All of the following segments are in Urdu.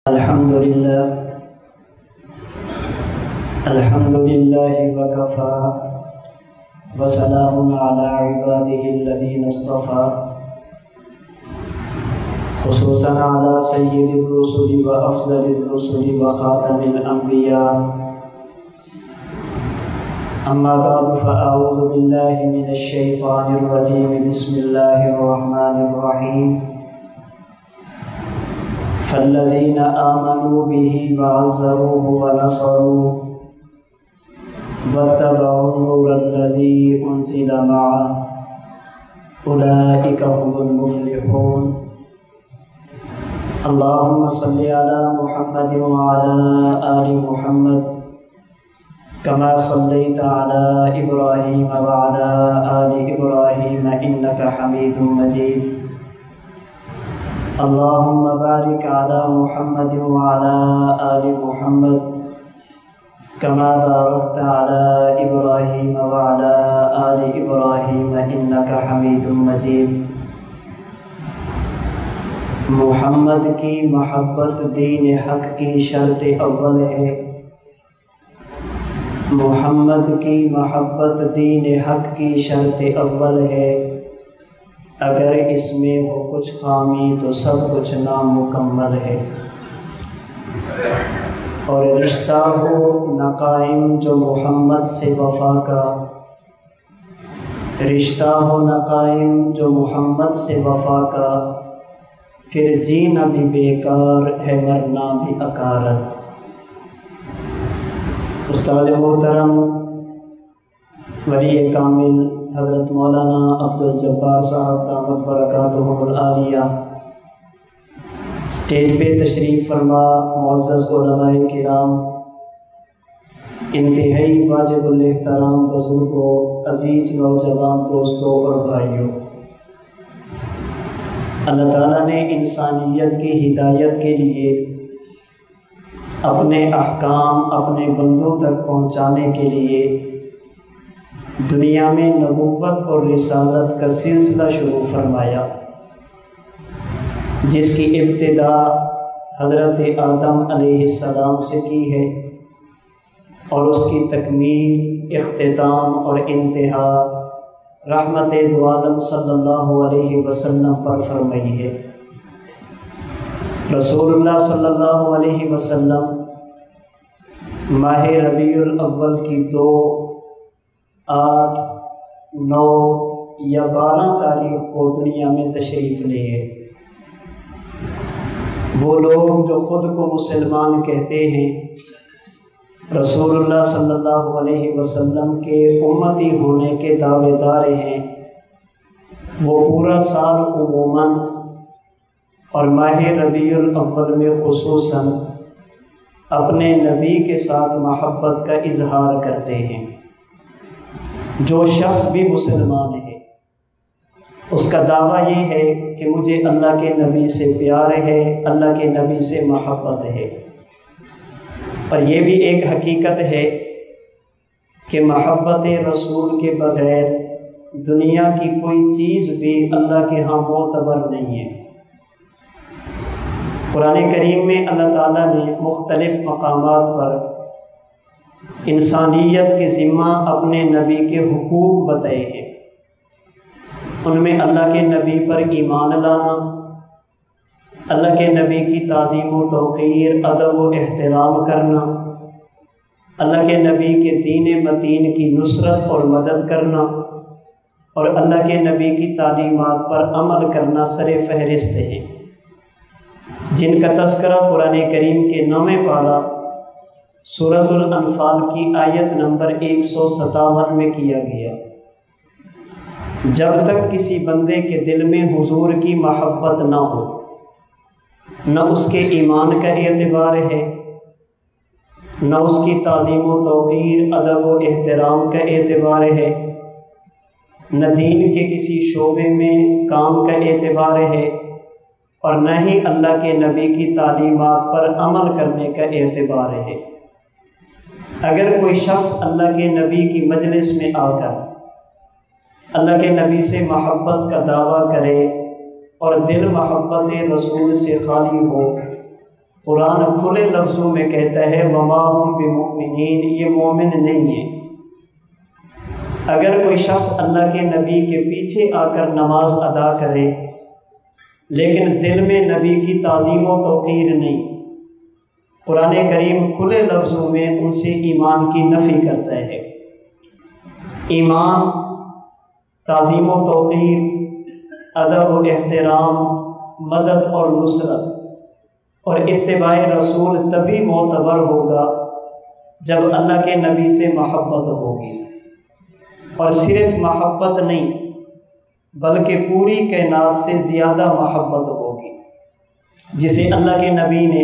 الحمد لله وكفى وسلام على عباده الذين اصطفى خصوصا على سيد الرسل وأفضل الرسل وخاتم الأنبياء. أما بعد فأعوذ بالله من الشيطان الرجيم. بسم الله الرحمن الرحيم. فالذين آمنوا به وعزروه ونصروه واتبعوا النور الذي أنزل معه أولئك هم المفلحون. اللهم صل على محمد وعلى آل محمد كما صليت على إبراهيم وعلى آل إبراهيم إنك حميد مجيد. اللهم بارك على محمد وعلى آل محمد كما باركت على إبراهيم وعلى آل إبراهيم إنك حميد مجيد. محمد کی محبت دین حق کی شرط اول ہے. محمد کی محبت دین حق کی شرط اول ہے. اگر اس میں ہو کچھ خامی تو سب کچھ نامکمل ہے. اور رشتہ ہو نقائم جو محمد سے وفا کا، رشتہ ہو نقائم جو محمد سے وفا کا، پھر جینا بھی بیکار ہے مرنا بھی اکارت. استاد محترم ولی کامل حضرت مولانا عبدالجبار صاحب دامت برکاتہم العالیہ، اسٹیج پہ تشریف فرما معزز علماء کرام، انتہائی واجب الاحترام بزرگوں، عزیز نوجوان دوستوں اور بھائیوں، اللہ تعالیٰ نے انسانیت کی ہدایت کے لیے اپنے احکام اپنے بندوں تک پہنچانے کے لیے دنیا میں نبوت اور رسالت کا سلسلہ شروع فرمایا، جس کی ابتدا حضرت آدم علیہ السلام سے کی ہے اور اس کی تکمیل، اختتام اور انتہا رحمت دو عالم صلی اللہ علیہ وسلم پر فرمائی ہے. رسول اللہ صلی اللہ علیہ وسلم ماہ ربیع الاول کی 2، 8، 9 یا 12 تاریخ کو دنیا میں تشریف لائے. وہ لوگ جو خود کو مسلمان کہتے ہیں، رسول اللہ صلی اللہ علیہ وسلم کے امتی ہونے کے دعوے دار ہیں، وہ پورا سال عموماً اور ماہ ربیع الاول میں خصوصاً اپنے نبی کے ساتھ محبت کا اظہار کرتے ہیں. جو شخص بھی مسلمان ہے اس کا دعویٰ یہ ہے کہ مجھے اللہ کے نبی سے پیار ہے، اللہ کے نبی سے محبت ہے. اور یہ بھی ایک حقیقت ہے کہ محبت رسول کے بغیر دنیا کی کوئی چیز بھی اللہ کے ہاں معتبر نہیں ہے. قرآن کریم میں اللہ تعالیٰ نے مختلف مقامات پر انسانیت کے ذمہ اپنے نبی کے حقوق بتائے ہیں. ان میں اللہ کے نبی پر ایمان لانا، اللہ کے نبی کی تعظیم و توقیر، ادب و احترام کرنا، اللہ کے نبی کے دین متین کی نصرت اور مدد کرنا، اور اللہ کے نبی کی تعلیمات پر عمل کرنا سر فہرست ہیں، جن کا تذکرہ قرآن کریم کے 9ویں پارہ سورۃ الانفال کی آیت نمبر 157 میں کیا گیا. جب تک کسی بندے کے دل میں حضور کی محبت نہ ہو، نہ اس کے ایمان کا اعتبار ہے، نہ اس کی تعظیم و توقیر، ادب و احترام کا اعتبار ہے، نہ دین کے کسی شعبے میں کام کا اعتبار ہے، اور نہ ہی اللہ کے نبی کی تعلیمات پر عمل کرنے کا اعتبار ہے. اگر کوئی شخص اللہ کے نبی کی مجلس میں آ کر اللہ کے نبی سے محبت کا دعویٰ کرے اور دل محبت رسول سے خالی ہو قرآن کھلے لفظوں میں کہتا ہے وما ہم بمؤمنین، یہ مومن نہیں ہے۔ اگر کوئی شخص اللہ کے نبی کے پیچھے آ کر نماز ادا کرے لیکن دل میں نبی کی تعظیم و توقیر نہیں، قرآن کریم کھلے لفظوں میں ان سے ایمان کی نفی کرتا ہے۔ ایمان، تعظیم و توقیر، ادب و احترام، مدد اور نصرت اور اتباع رسول تبھی معتبر ہوگا جب اللہ کے نبی سے محبت ہوگی، اور صرف محبت نہیں بلکہ پوری کائنات سے زیادہ محبت ہوگی، جسے اللہ کے نبی نے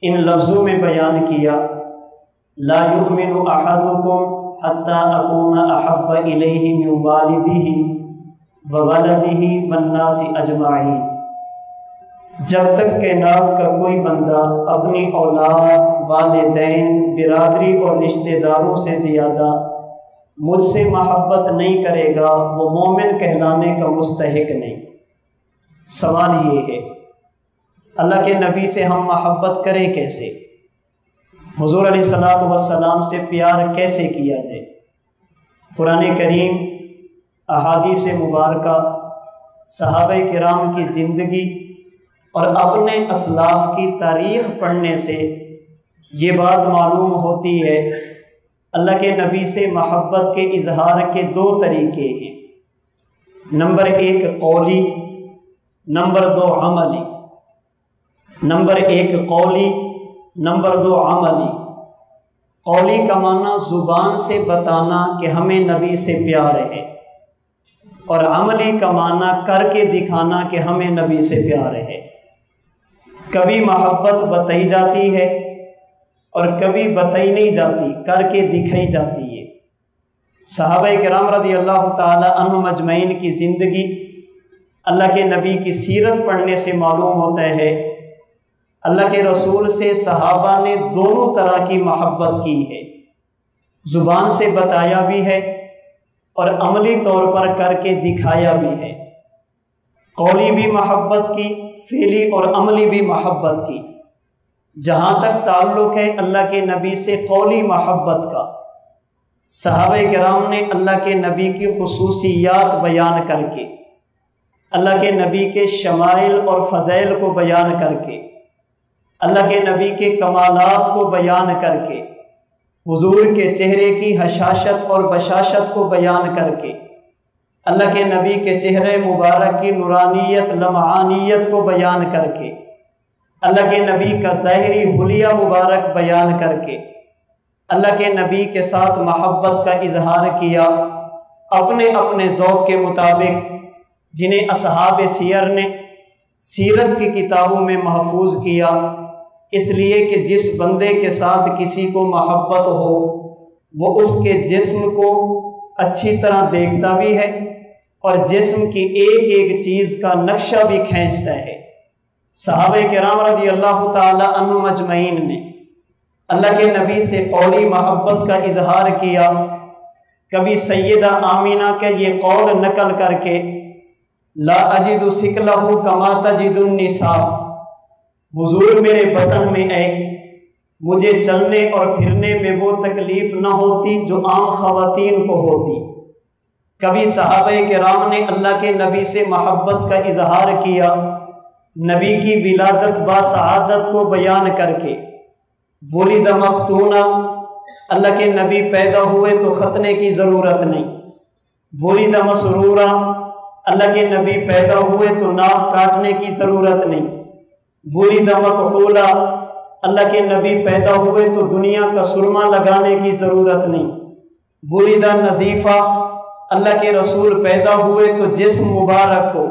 ان لفظوں میں بیان کیا لا یؤمن احدکم حتی اکون احب الیہ من والدہ وولدہ والناس اجمعین، جب تک کائنات کا کوئی بندہ اپنی اولاد، والدین، برادری اور رشتہ داروں سے زیادہ مجھ سے محبت نہیں کرے گا وہ مومن کہلانے کا مستحق نہیں۔ سوال یہ ہے اللہ کے نبی سے ہم محبت کریں کیسے؟ حضور علیہ السلام سے پیار کیسے کیا جائے؟ قرآن کریم، احادیث مبارکہ، صحابہ کرام کی زندگی اور اپنے اسلاف کی تاریخ پڑھنے سے یہ بات معلوم ہوتی ہے اللہ کے نبی سے محبت کے اظہار کے دو طریقے ہیں، نمبر 1 قولی، نمبر 2 عملی۔ نمبر 1 قولی، نمبر 2 عملی۔ قولی کا معنی زبان سے بتانا کہ ہمیں نبی سے پیار ہے، اور عملی کا معنی کر کے دکھانا کہ ہمیں نبی سے پیار ہے۔ کبھی محبت بتائی جاتی ہے اور کبھی بتائی نہیں جاتی، کر کے دکھائی جاتی ہے۔ صحابہ کرام رضی اللہ تعالی عنہم اجمعین کی زندگی، اللہ کے نبی کی سیرت پڑھنے سے معلوم ہوتا ہے اللہ کے رسول سے صحابہ نے دونوں طرح کی محبت کی ہے، زبان سے بتایا بھی ہے اور عملی طور پر کر کے دکھایا بھی ہے۔ قولی بھی محبت کی، فعلی اور عملی بھی محبت کی۔ جہاں تک تعلق ہے اللہ کے نبی سے قولی محبت کا، صحابہ کرام نے اللہ کے نبی کی خصوصیات بیان کر کے، اللہ کے نبی کے شمائل اور فضائل کو بیان کر کے، اللہ کے نبی کے کمالات کو بیان کر کے، حضور کے چہرے کی حشاشت اور بشاشت کو بیان کر کے، اللہ کے نبی کے چہرے مبارک کی نورانیت، لمعانیت کو بیان کر کے، اللہ کے نبی کا ظاہری حلیہ مبارک بیان کر کے، اللہ کے نبی کے ساتھ محبت کا اظہار کیا اپنے اپنے ذوق کے مطابق، جنہیں اصحاب سیر نے سیرت کی کتابوں میں محفوظ کیا، اس لیے کہ جس بندے کے ساتھ کسی کو محبت ہو وہ اس کے جسم کو اچھی طرح دیکھتا بھی ہے اور جسم کی ایک ایک چیز کا نقشہ بھی کھینچتا ہے۔ صحابہ کرام رضی اللہ تعالی عنہم اجمعین نے اللہ کے نبی سے قولی محبت کا اظہار کیا۔ کبھی سیدہ آمینہ کا یہ قول نقل کر کے لا اجد ثقلہ کما تجد النساء، حضور میرے بطن میں ہے، مجھے چلنے اور پھرنے میں وہ تکلیف نہ ہوتی جو عام خواتین کو ہوتی۔ کبھی صحابہ کرام نے اللہ کے نبی سے محبت کا اظہار کیا نبی کی ولادت باسعادت کو بیان کر کے، ولد مختونہ، اللہ کے نبی پیدا ہوئے تو ختنے کی ضرورت نہیں، ولد مسرورہ، اللہ کے نبی پیدا ہوئے تو ناف کاٹنے کی ضرورت نہیں، ولد مکحولہ، اللہ کے نبی پیدا ہوئے تو دنیا کا سرما لگانے کی ضرورت نہیں، ولد نظیفہ، اللہ کے رسول پیدا ہوئے تو جسم مبارک کو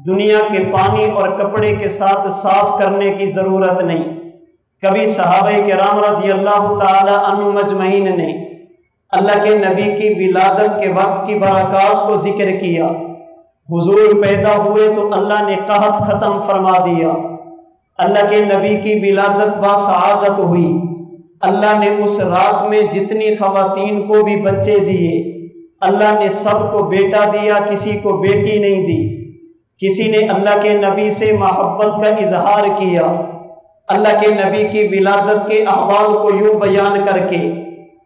دنیا کے پانی اور کپڑے کے ساتھ صاف کرنے کی ضرورت نہیں۔ کبھی صحابہ کرام رضی اللہ تعالی عنہم اجمعین نے اللہ کے نبی کی ولادت کے وقت کی برکات کو ذکر کیا۔ حضور پیدا ہوئے تو اللہ نے قحط ختم فرما دیا، اللہ کے نبی کی ولادت باسعادت ہوئی، اللہ نے اس رات میں جتنی خواتین کو بھی بچے دیے اللہ نے سب کو بیٹا دیا، کسی کو بیٹی نہیں دی۔ کسی نے اللہ کے نبی سے محبت کا اظہار کیا، اللہ کے نبی کی ولادت کے احوال کو یوں بیان کر کے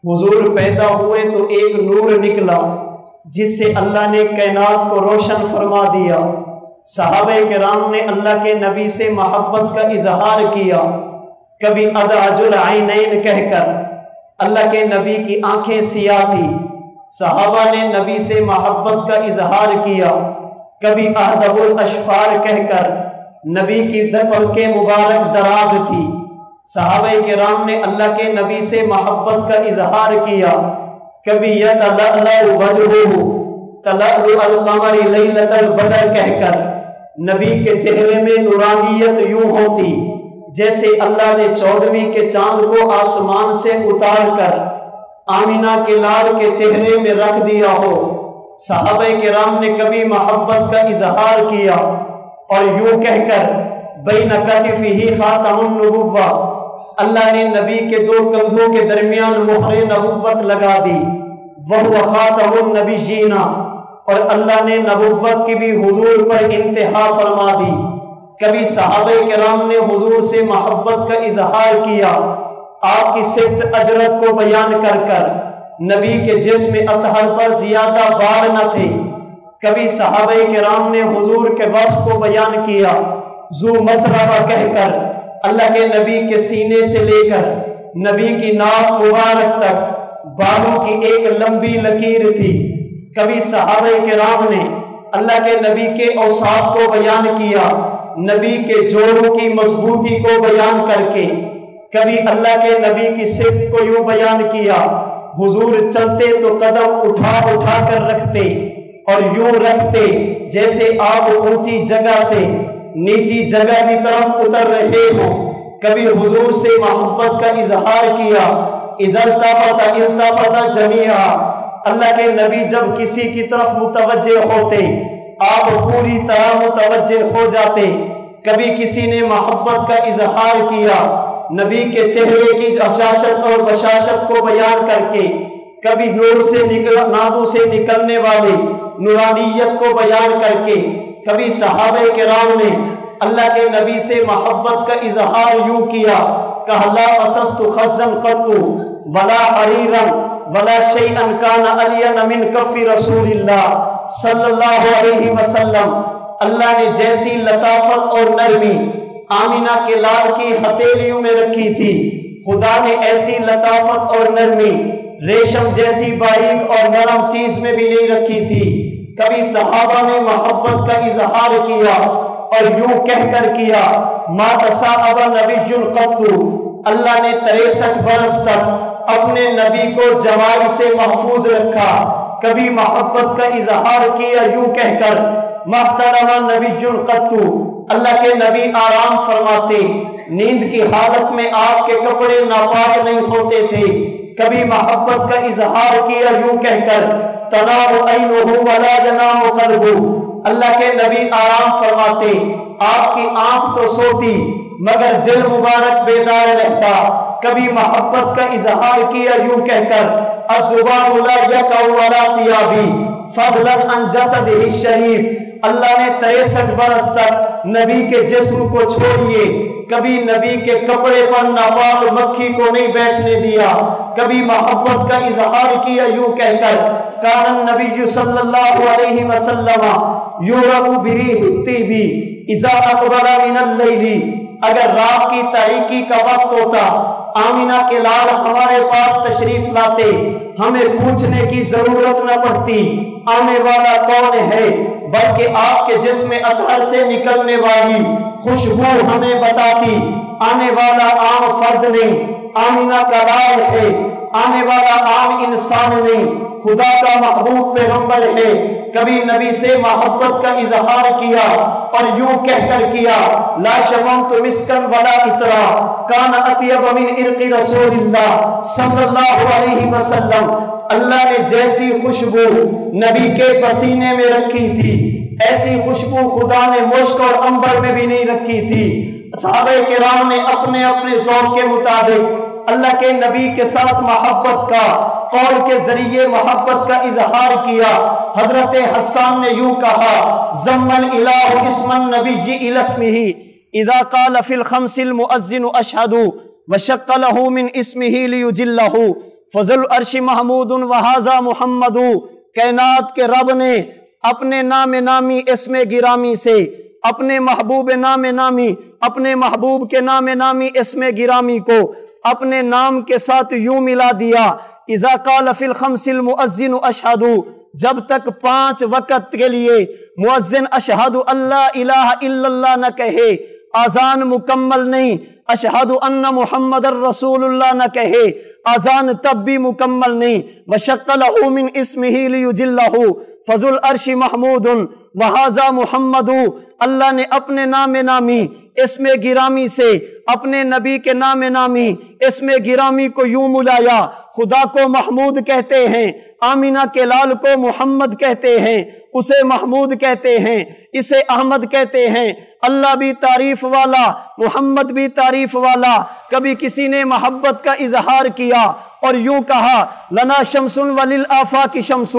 حضور پیدا ہوئے تو ایک نور نکلا جس سے اللہ نے کائنات کو روشن فرما دیا۔ صحابہ کرام نے اللہ کے نبی سے محبت کا اظہار کیا، کبھی ادعج العینین کہہ کر۔ اللہ کے نبی کی آنکھیں سیاہ تھی، صحابہ نے نبی سے محبت کا اظہار کیا، کبھی اہدب الاشفار کہہ کر۔ نبی کی پلکیں مبارک دراز تھی، صحابہ کرام نے اللہ کے نبی سے محبت کا اظہار کیا، کبھی یتلألأ وجہہ تلألؤ القمر لیلۃ البدر کہہ کر۔ نبی کے چہرے میں نورانیت یوں ہوتی جیسے اللہ نے 14ویں کے چاند کو آسمان سے اتار کر آمینہ کے لال کے چہرے میں رکھ دیا ہو۔ صحابہ کرام نے کبھی محبت کا اظہار کیا اور یوں کہہ کر بین کتفہ خاتم النبوہ، اللہ نے نبی کے 2 کندھوں کے درمیان مہر نبوت لگا دی، وہو خاتم النبیین، اور اللہ نے نبوت کی بھی حضور پر انتہا فرما دی۔ کبھی صحابہ کرام نے حضور سے محبت کا اظہار کیا آپ کی صفت اجرت کو بیان کر کر۔ نبی کے جسم اطہر پر زیادہ بال نہ تھے۔ کبھی صحابہ کرام نے حضور کے وصف کو بیان کیا ذو مسربہ کہہ کر۔ اللہ کے نبی کے سینے سے لے کر نبی کی ناف مبارک تک بالوں کی ایک لمبی لکیر تھی۔ کبھی صحابہ کرام نے اللہ کے نبی کے اوصاف کو بیان کیا، نبی کے جوڑوں کی مضبوطی کو بیان کر کے۔ کبھی اللہ کے نبی کی صفت کو یوں بیان کیا، حضور چلتے تو قدم اٹھا اٹھا کر رکھتے اور یوں رکھتے جیسے آپ اونچی جگہ سے نیچی جگہ کی طرف اتر رہے ہوں۔ کبھی حضور سے محبت کا اظہار کیا، اذا التفت التفت جمیعا، اللہ کے نبی جب کسی کی طرف متوجہ ہوتے آپ پوری طرح متوجہ ہو جاتے۔ کبھی کسی نے محبت کا اظہار کیا نبی کے چہرے کی اشاشت اور بشاشت کو بیان کر کے، کبھی نور سے نادو سے نکلنے والی نورانیت کو بیان کر کے۔ کبھی صحابہ کرام نے اللہ کے نبی سے محبت کا اظہار یوں کیا کہ لا مسست خزا قط ولا حریرا ولا شیئا کان الین من کف رسول اللہ صلی اللہ علیہ وسلم۔ اللہ نے جیسی لطافت اور نرمی آمینہ کے لال کی ہتھیلیوں میں رکھی تھی، خدا نے ایسی لطافت اور نرمی ریشم جیسی باریک اور نرم چیز میں بھی نہیں رکھی تھی۔ کبھی صحابہ نے محبت کا اظہار کیا اور یوں کہہ کر کیا ما تصاحب نبی قط، اللہ نے 63 برس تک اپنے نبی کو جوائی سے محفوظ رکھا۔ کبھی محبت کا اظہار کیا یوں کہہ کر محترم نبی قط، اللہ کے نبی آرام فرماتے، نیند کی حالت میں آپ کے کپڑے ناپاک نہیں ہوتے تھے۔ کبھی محبت کا اظہار کیا یوں کہہ کر تنام عینہ ولا ینام قلبہ، اللہ کے نبی آرام فرماتے، آپ کی آنکھ تو سوتی مگر دل مبارک بیدار رہتا۔ کبھی محبت کا اظہار کیا یوں کہہ کر الذباب لا یقع علی ثیابی فضلا عن جسدہ الشریف، اللہ نے 63 برس تک نبی کے جسم کو چھوڑیے، کبھی نبی کے کپڑے پر ناپاک مکھی کو نہیں بیٹھنے دیا۔ کبھی محبت کا اظہار کیا یوں کہہ کر کان النبی صلی اللہ علیہ وسلم یعرف بریح الطیب اذا اقبل من اللیل، اگر رات کی تاریکی کا وقت ہوتا آمینہ کے لال ہمارے پاس تشریف لاتے، ہمیں پوچھنے کی ضرورت نہ پڑتی آنے والا کون ہے، بلکہ آپ کے جسم اطہر سے نکلنے والی خوشبو ہمیں بتاتی آنے والا عام فرد نہیں، آمینہ کا لال ہے، آنے والا عام انسان نہیں، خدا کا محبوب پیغمبر ہے۔ کبھی نبی سے محبت کا اظہار کیا اور یوں کہہ کر کیا لا شممت مسکا ولا عطرا کان اطیب من عرق رسول اللہ صلی اللہ علیہ وسلم، اللہ نے جیسی خوشبو نبی کے پسینے میں رکھی تھی ایسی خوشبو خدا نے مشک اور عنبر میں بھی نہیں رکھی تھی۔ صحابہ کرام نے اپنے اپنے ذوق کے مطابق اللہ کے نبی کے ساتھ محبت کا قول کے ذریعے محبت کا اظہار کیا۔ حضرت حسان نے یوں کہا ضم الالہ اسم النبی الی اسمہ اذا قال فی الخمس المؤذن اشہد وشق له من اسمہ لیجلہ فذو العرش محمود وہذا محمد۔ کائنات کے رب نے اپنے نام نامی اسم گرامی سے اپنے محبوب نام نامی، اپنے محبوب کے نام نامی اسم گرامی کو اپنے نام کے ساتھ یوں ملا دیا، اذا قال فی الخمس المؤذن اشہد، جب تک 5 وقت کے لیے مؤذن اشہد اللہ الہ الا اللہ نہ کہے، اذان مکمل نہیں، اشہد ان محمد الرسول اللہ نہ کہے، اذان تب بھی مکمل نہیں۔ وشق له من اسمہ لیجلہ فذو العرش محمود وہذا محمد، اللہ نے اپنے نام نامی اسم گرامی سے اپنے نبی کے نام نامی اسم گرامی کو یوں ملایا، خدا کو محمود کہتے ہیں، آمینہ کے لال کو محمد کہتے ہیں، اسے محمود کہتے ہیں، اسے احمد کہتے ہیں۔ اللہ بھی تعریف والا، محمد بھی تعریف والا۔ کبھی کسی نے محبت کا اظہار کیا اور یوں کہا، لنا شمس وللآفاق شمس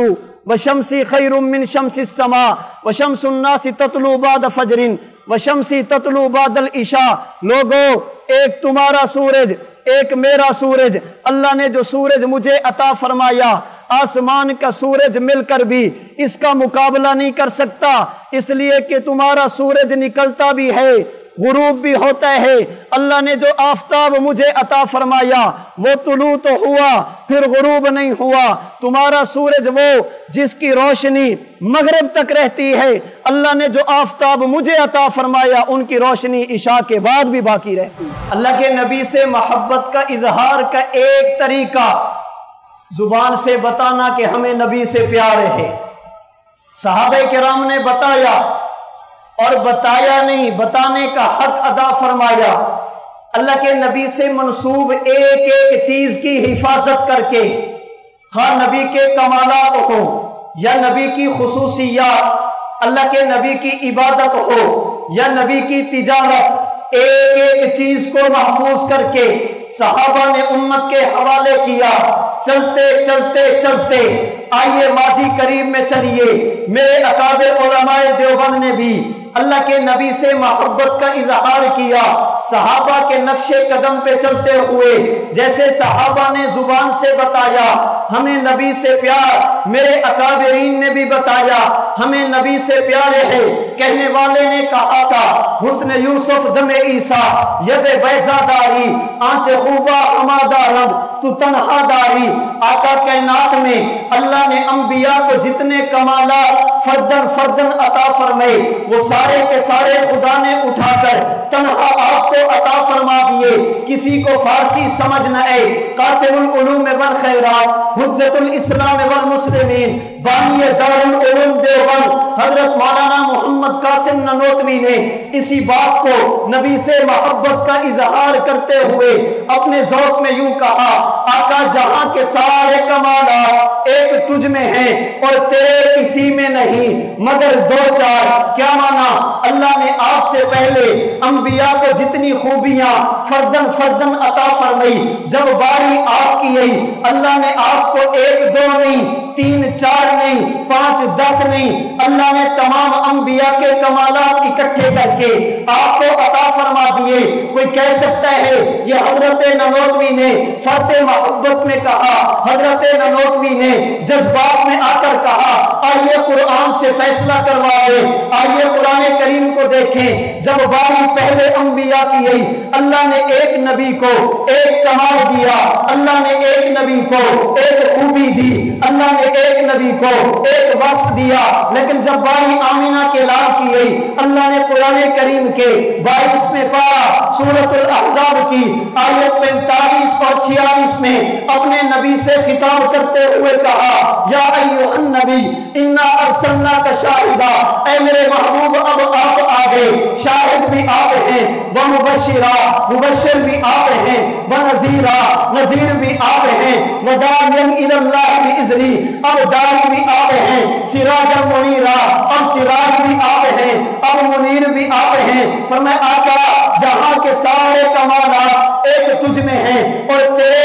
وشمسی خیر من شمس السماء وشمس الناس تطلع بعد فجر وشمسی تطلع بعد العشاء۔ لوگو، ایک تمہارا سورج، ایک میرا سورج، اللہ نے جو سورج مجھے عطا فرمایا، آسمان کا سورج مل کر بھی اس کا مقابلہ نہیں کر سکتا، اس لیے کہ تمہارا سورج نکلتا بھی ہے، غروب بھی ہوتا ہے۔ اللہ نے جو آفتاب مجھے عطا فرمایا وہ طلوع تو ہوا پھر غروب نہیں ہوا، تمہارا سورج وہ جس کی روشنی مغرب تک رہتی ہے، اللہ نے جو آفتاب مجھے عطا فرمایا ان کی روشنی عشاء کے بعد بھی باقی رہتی ہے۔ اللہ کے نبی سے محبت کا اظہار کا ایک طریقہ زبان سے بتانا کہ ہمیں نبی سے پیار ہے۔ صحابہ کرام نے بتایا اور بتایا نہیں، بتانے کا حق ادا فرمایا۔ اللہ کے نبی سے منسوب ایک ایک چیز کی حفاظت کر کے، خواہ نبی کے کمالات ہو یا نبی کی خصوصیات، اللہ کے نبی کی عبادت ہو یا نبی کی تجارت، ایک ایک چیز کو محفوظ کر کے صحابہ نے امت کے حوالے کیا۔ چلتے چلتے چلتے آئیے ماضی قریب میں چلیے، میرے اکابر علماء دیوبند نے بھی اللہ کے نبی سے محبت کا اظہار کیا، صحابہ کے نقش قدم پہ چلتے ہوئے، جیسے صحابہ نے زبان سے بتایا ہمیں نبی سے پیار، میرے اکابرین نے بھی بتایا ہمیں نبی سے پیار ہے۔ کہنے والے نے کہا تھا، حسن یوسف دم عیسیٰ ید بیضا داری، آنچ خوبا ہمادہ رنگ تو تنہا داری۔ آقا کائنات میں اللہ نے انبیاء کو جتنے کمالات فردن فردن عطا فرمائے، وہ سارے کے سارے خدا نے اٹھا کر تنہا آپ کو عطا فرما دیے۔ کسی کو فارسی سمجھ نہ آئے، قاسم العلوم والخیرات، حجت الاسلام والمسلمین، بانی دارالعلوم دیوبند حضرت مولانا محمد قاسم ننوتوی نے اسی بات کو نبی سے محبت کا اظہار کرتے ہوئے اپنے ذوق میں یوں کہا، آقا جہاں کے سارے کمالات ایک تجھ میں ہیں اور تیرے کسی میں نہیں مگر دو چار۔ کیا مانا؟ اللہ نے آپ سے پہلے انبیاء کو جتنی خوبیاں فردن فردن عطا فرمائی، جب باری آپ کی آئی اللہ نے آپ کو 1 2 نہیں 3 4 نہیں 5 10 نہیں، اللہ نے تمام انبیاء کے کمالات اکٹھے کر کے آپ کو عطا فرما دیے۔ کوئی کہہ سکتا ہے یہ حضرت ننوتوی نے فرد محبت میں کہا، حضرت ننوتوی نے جذبات میں آ کر کہا، آئیے قرآن سے فیصلہ کروا دے، آئیے قرآن کریم کو دیکھیں۔ جب باری پہلے انبیاء کی آئی، اللہ نے ایک نبی کو ایک کمال دیا، اللہ نے ایک نبی کو ایک خوبی دی، اللہ نے ایک نبی کو ایک وصف دیا، لیکن جب باری آمینہ کے لال کی آئی، اللہ نے قرآن کریم کے 22ویں پارہ سورۃ الاحزاب کی آیت 45 اور 46 میں اپنے نبی سے خطاب کرتے ہوئے کہا، یا ایھا النبی انا ارسلناک شاہدا، اے میرے محبوب اب آپ آگئے، شاہد بھی آپ ہیں، ومبشرا مبشر بھی آپ ہیں، ونذیرا نذیر بھی آپ ہیں، وداعیا الی اللہ باذنہ اب داعی بھی آپ ہیں، سراجا منیرا اب سراج بھی آپ ہیں، اب منیر بھی آپ ہیں۔ فرمایا آقا جہاں کے سارے کمالات ایک تجھ میں ہیں اور تیرے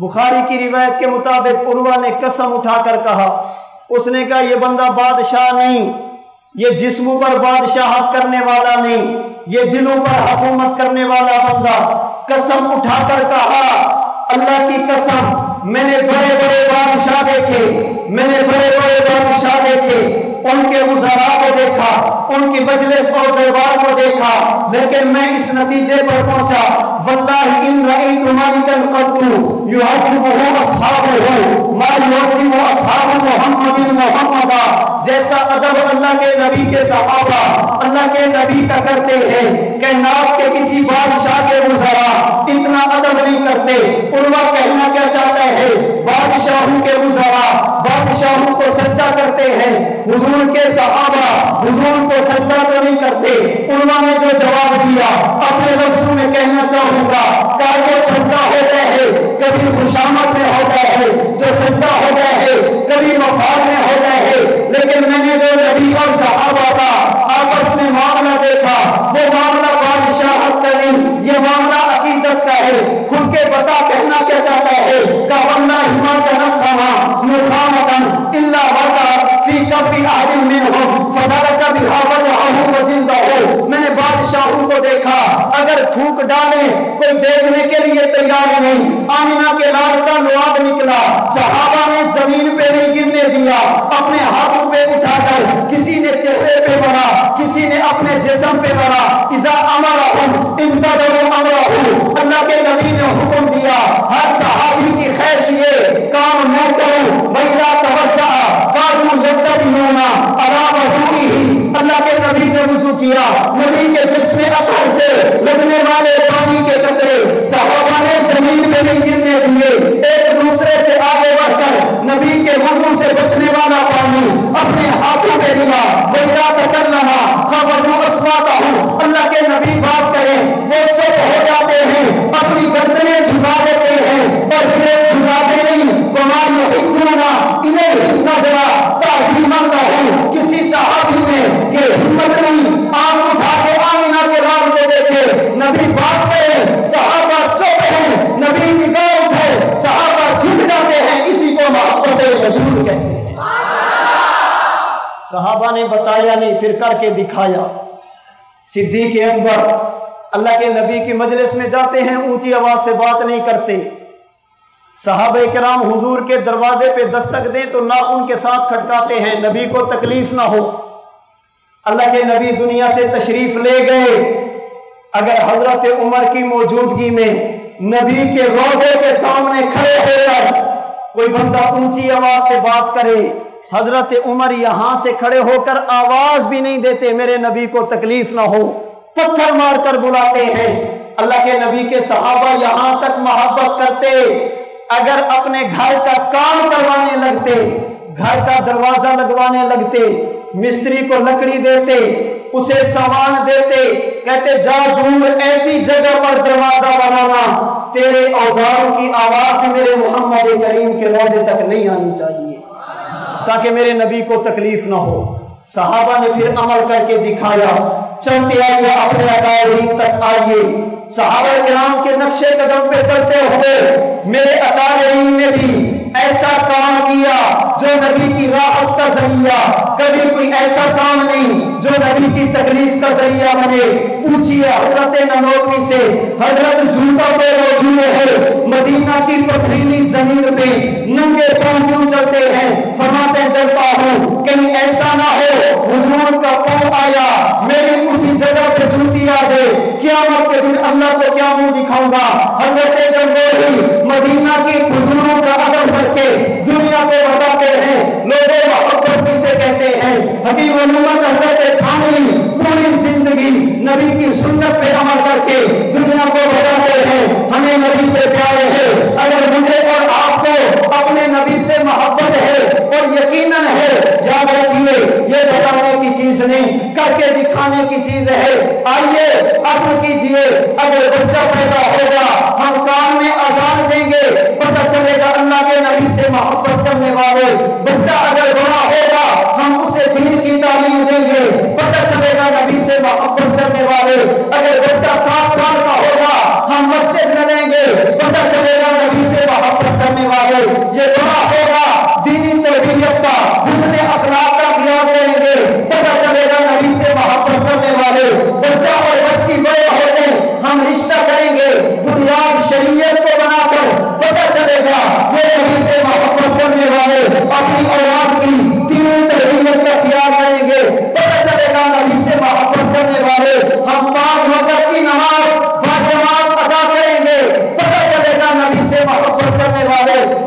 بخاری کی روایت کے مطابق عروہ نے قسم اٹھا کر کہا، اس نے کہا یہ بندہ بادشاہ نہیں، یہ جسموں پر بادشاہت کرنے والا نہیں، یہ دلوں پر حکومت کرنے والا بندہ۔ قسم اٹھا کر کہا، اللہ کی قسم میں نے بڑے بڑے بادشاہ دیکھے، میں نے بڑے بڑے بادشاہ دیکھے، ان کے وزراء کو دیکھا، ان کی مجلس اور دربار کو دیکھا، لیکن میں اس نتیجے پر پہنچا، واللہ ان رأیت ملکا قط یعظمہ اصحابہ ما یعظم اصحاب محمد محمدا۔ جیسا ادب اللہ کے نبی کے صحابہ اللہ کے نبی کا کرتے ہیں، کائنات کے کسی بادشاہ کے وزراء اتنا ادب نہیں کرتے۔ عروہ کہنا کیا چاہتا ہے؟ بادشاہوں کے وزراء بادشاہوں کو سجدہ کرتے ہیں، حضور کے صحابہ حضور کو سجدہ تو نہیں کرتے۔ عروہ نے جو جواب دیا اپنے لفظوں میں کہنا چاہوں گا، کاغذ سجدہ ہوتا ہے، کبھی خوشامد میں ہوتا ہے، جو سجدہ ہوتا ہے کبھی مفاد میں ہوتا ہے، لیکن میں نے جو نبی اور صحابہ کا آپس میں معاملہ دیکھا وہ معاملہ بادشاہت کا نہیں، یہ معاملہ عقیدت کا ہے۔ کھل کے بتا کہنا کیا چاہتا ہے کہ واللہ ما تنخما مخامتا الا وقع فی کف احد منهم فبارک بها وجهه وجلده۔ میں نے بادشاہوں کو دیکھا، اگر تھوک ڈالے کوئی دیکھنے کے لیے تیار نہیں۔ آمینہ کے لال کا لعاب نکلا، صحابہ نے زمین پہ نہیں گرنے دیا، اپنے ہاتھوں پہ اٹھا کر کسی نے چہرے پہ بڑھا، کسی نے اپنے جسم پہ بڑھا۔ اذا امرهم انتظروا امرہ، اللہ کے نبی نے حکم دیا ہر صحابی کی خواہش یہ کام میں کروں، وَإِذَا تَوَسَّعَ قَالُوا يَبْتَدِئُونَ عَلَىٰ وَضُوئِهِ۔ اللہ کے نبی نے وضو کیا، نبی کے جسم اطہر سے لگنے والے پانی کے قطرے صحابہ نے زمین پہ نہیں گرنے دیے، ایک دوسرے سے آگے بڑھ کر نبی کے وضو سے بچنے والا پانی اپنے ہاتھوں پہ لیا۔ وَإِذَا تَكَلَّمَ خَفَضُوا أَصْوَاتَهُمْ، اللہ کے نبی بات کریں وہ چپ ہو جاتے ہیں، اپنی گردنیں جھکا دیتے ہیں، اور صرف جھکاتے نہیں، وَمَا يُحِدُّونَ إِلَيْهِ النَّظْرَ تَعْظِيمًا لَهُ۔ کسی صحابی نے یہ ہمت نہیں آنکھ اٹھا کے آمینہ کے لال کو دیکھے، نبی بات کرے صحابہ چپ ہیں، نبی نگاہ اٹھے صحابہ جھک جاتے ہیں، اسی کو محبت رسول کہتے ہیں۔ صحابہ نے بتایا نہیں، پھر کر کے دکھایا۔ صدیق اکبر اللہ کے نبی کی مجلس میں جاتے ہیں، اونچی آواز سے بات نہیں کرتے۔ صحابہ کرام حضور کے دروازے پہ دستک دیں تو ناخن کے ساتھ کھٹکاتے ہیں، نبی کو تکلیف نہ ہو۔ اللہ کے نبی دنیا سے تشریف لے گئے، اگر حضرت عمر کی موجودگی میں نبی کے روضے کے سامنے کھڑے ہو کر کوئی بندہ اونچی آواز سے بات کرے، حضرت عمر یہاں سے کھڑے ہو کر آواز بھی نہیں دیتے میرے نبی کو تکلیف نہ ہو، پتھر مار کر بلاتے ہیں۔ اللہ کے نبی کے صحابہ یہاں تک محبت کرتے، اگر اپنے گھر کا کام کروانے لگتے، گھر کا دروازہ لگوانے لگتے، مستری کو لکڑی دیتے، اسے سامان دیتے، کہتے جا دور ایسی جگہ پر دروازہ بنانا، تیرے اوزاروں کی آواز بھی میرے محمد کریم کے روضے تک نہیں آنی چاہیے تاکہ میرے نبی کو تکلیف نہ ہو۔ صحابہ نے پھر عمل کر کے دکھایا، چلتے آئیے اپنے اکابرین تک آئیے، صحابہ کرام کے نقش قدم پہ چلتے ہوئے میرے اکابرین نے بھی ایسا کام کیا جو نبی کی راحت کا ذریعہ، کبھی کوئی ایسا کام نہیں جو نبی کی تکلیف کا ذریعہ بنے۔ پوچھئے حضرت ننوتوی سے، حضرت جوتا پہ موجود ہے، مدینہ کی پتھریلی زمین پہ ننگے پاؤں کیوں چلتے ہیں؟ فرماتے ڈرتا ہوں کہیں ایسا نہ ہو حضور کا پاؤں آیا میری اسی جگہ پہ جوتی آ جائے، قیامت کے دن اللہ کو کیا منہ دکھاؤں گا۔ حضرت گنگوہی مدینہ کی حضوروں کا ادب کر کے دنیا کو بتاتے ہیں، لوگوں محبت کسے کہتے ہیں۔ حکیم علومت حضرت تھانوی پوری زندگی نبی کی سنت پہ عمل کر کے دنیا کو بتاتے ہیں ہمیں نبی سے پیارے ہے۔ اگر مجھے اور آپ کو اپنے نبی سے محبت ہے اور یقیناً ہے، یاد رکھیے یہ بتانے کی چیز نہیں کر کے دکھانے کی چیز ہے۔ آئیے عزم کیجئے، اگر بچہ پیدا ہوگا ہم کان میں اذان دیں گے، پتہ چلے گا اللہ کے نبی سے محبت کرنے والے۔ بچہ اگر بڑا ہوگا ہم اسے دین کی تعلیم دیں گے، پتہ چلے گا نبی سے محبت کرنے والے۔ اگر بچہ 7 سال کا ہوگا ہم مسجد میں لیں گے، پتہ چلے گا نبی سے محبت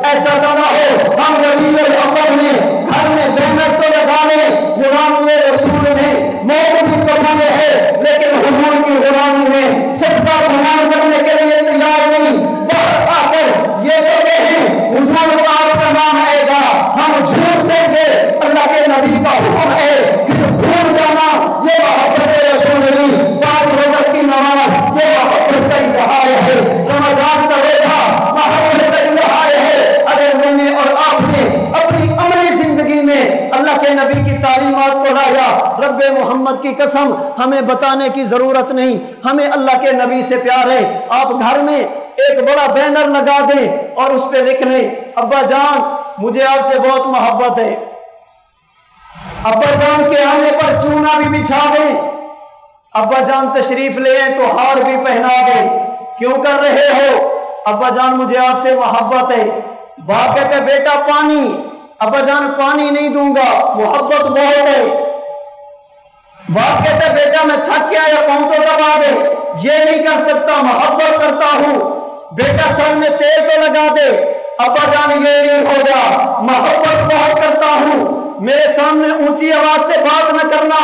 ایسا نہ ہو ہم ربیع الاول میں گھر میں بینر تو لگا لیں غلامی رسول میں موت بھی قبول ہے، لیکن حضور کی غلامی میں سجدہ بیان کرنے کے لیے تیار نہیں، باہر آ کر یہ تو کہیں حضور آپ کا نام آئے گا ہم جھوٹ دیں گے، اللہ کے نبی کا حکم ہے کہ بھول جانا یہ محبت رسول نہیں، 5 وقت کی نماز یہ محبت کا اظہار ہے، رمضان کا روزہ محبت کا اظہار ہے۔ اگر میں نے اور آپ نے اپنی عملی زندگی میں اللہ کے نبی کی تعلیمات کو لایا، رب محمد کی قسم ہمیں بتانے کی ضرورت نہیں، ہمیں اللہ کے نبی سے پیار ہے۔ آپ گھر میں ایک بڑا بینر لگا دیں اور اس پہ لکھ لیں ابا جان مجھے آپ سے بہت محبت ہے، ابا جان کے آنے پر چونا بھی بچھا دیں، ابا جان تشریف لے آئیں تو ہار بھی پہنا دیں، کیوں کر رہے ہو؟ ابا جان مجھے آپ سے محبت ہے۔ باپ کہتے بیٹا پانی، ابا جان پانی نہیں دوں گا، محبت بہت ہے۔ باپ کہتا ہے بیٹا میں تھک گیا یا پاؤں تو دبا دے، یہ نہیں کر سکتا، محبت کرتا ہوں۔ بیٹا سر میں تیل تو لگا دے، ابا جان یہ نہیں ہوگا، محبت بہت کرتا ہوں۔ میرے سامنے اونچی آواز سے بات نہ کرنا،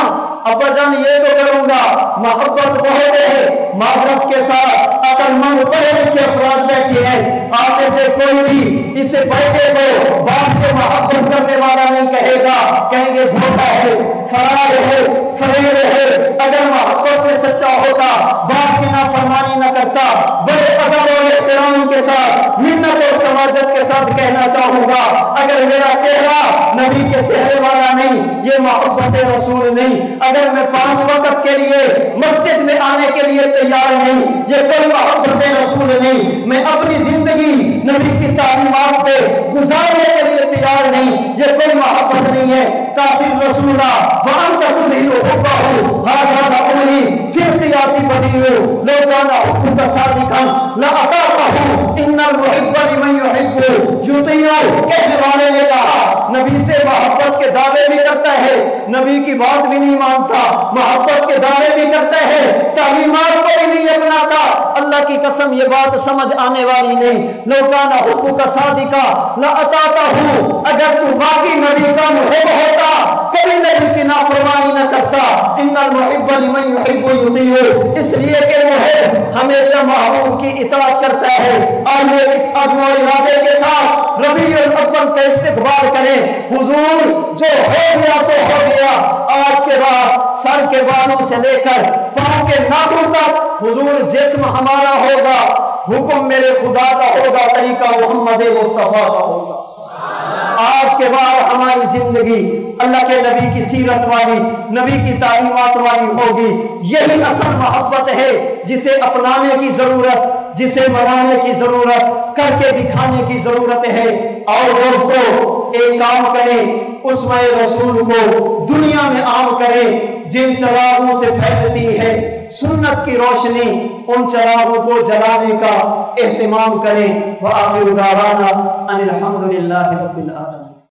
ابا جان یہ تو کروں گا، محبت بہت ہے۔ معذرت کے ساتھ عقل مند پڑھے لکھے افراد بیٹھے ہیں، آپ میں سے کوئی بھی اسے بیٹے کو باپ سے محبت کرنے والا نہیں کہے گا، کہیں گے دھوکہ ہے، فرار ہے، فریب ہے۔ اگر محبت میں سچا ہوتا باپ کی نافرمانی نہ کرتا۔ بڑے ادب اور احترام کے ساتھ منت اور سماجت کے ساتھ کہنا چاہوں گا، اگر میرا چہرہ نبی کے چہرے والا نہیں، یہ محبت رسول نہیں۔ اگر میں 5 وقت کے لیے مسجد میں آنے کے لیے تیار نہیں، یہ کوئی محبت رسول نہیں۔ میں اپنی زندگی نبی کی تعلیمات پہ گزارنے کے لیے تیار نہیں، یہ کوئی محبت نہیں ہے۔ تاثیر رسولہ وانت تظہر حبہ ھذا عمری فی القیاس بدیع لو کان حبک صادقا لاطاعتہ ان المحب لمن یحب یطیع۔ کہنے والے نے کہا نبی سے محبت کے دعوے بھی کرتا ہے، نبی کی بات بھی نہیں مانتا، محبت کے دعوے بھی کرتا ہے، تعلیمات کو بھی نہیں اپناتا۔ اللہ کی قسم یہ بات سمجھ آنے والی نہیں۔ لو کان حبک صادقا لاطاعتہ، اگر تو واقعی نبی کا محب ہوتا کبھی نبی کی نافرمانی نہ کرتا۔ ان المحب لمن یحب یطیع، اس لیے کہ محب ہمیشہ محبوب کی اطاعت کرتا ہے۔ آئیے اس عزم و ارادے کے ساتھ ربیع الاول کا استقبال کریں۔ حضور جو ہو گیا سو ہو گیا، آج کے بعد سر کے بالوں سے لے کر پاؤں کے ناخن تک حضور جسم ہمارا ہوگا، حکم میرے خدا کا ہوگا، طریقہ محمد مصطفیٰ کا ہوگا۔ آج کے بعد ہماری زندگی اللہ کے نبی کی سیرت والی، نبی کی تعلیمات والی ہوگی۔ یہی اصل محبت ہے جسے اپنانے کی ضرورت، جسے منانے کی ضرورت، کر کے دکھانے کی ضرورت ہے۔ اور دوستو ایک کام کریں، اسوہ رسول کو دنیا میں عام کریں۔ جن چراغوں سے پھیلتی ہے سنت کی روشنی، ان چراغوں کو جلانے کا اہتمام کریں۔ وآخر دعوانا ان الحمد للہ رب العالمین۔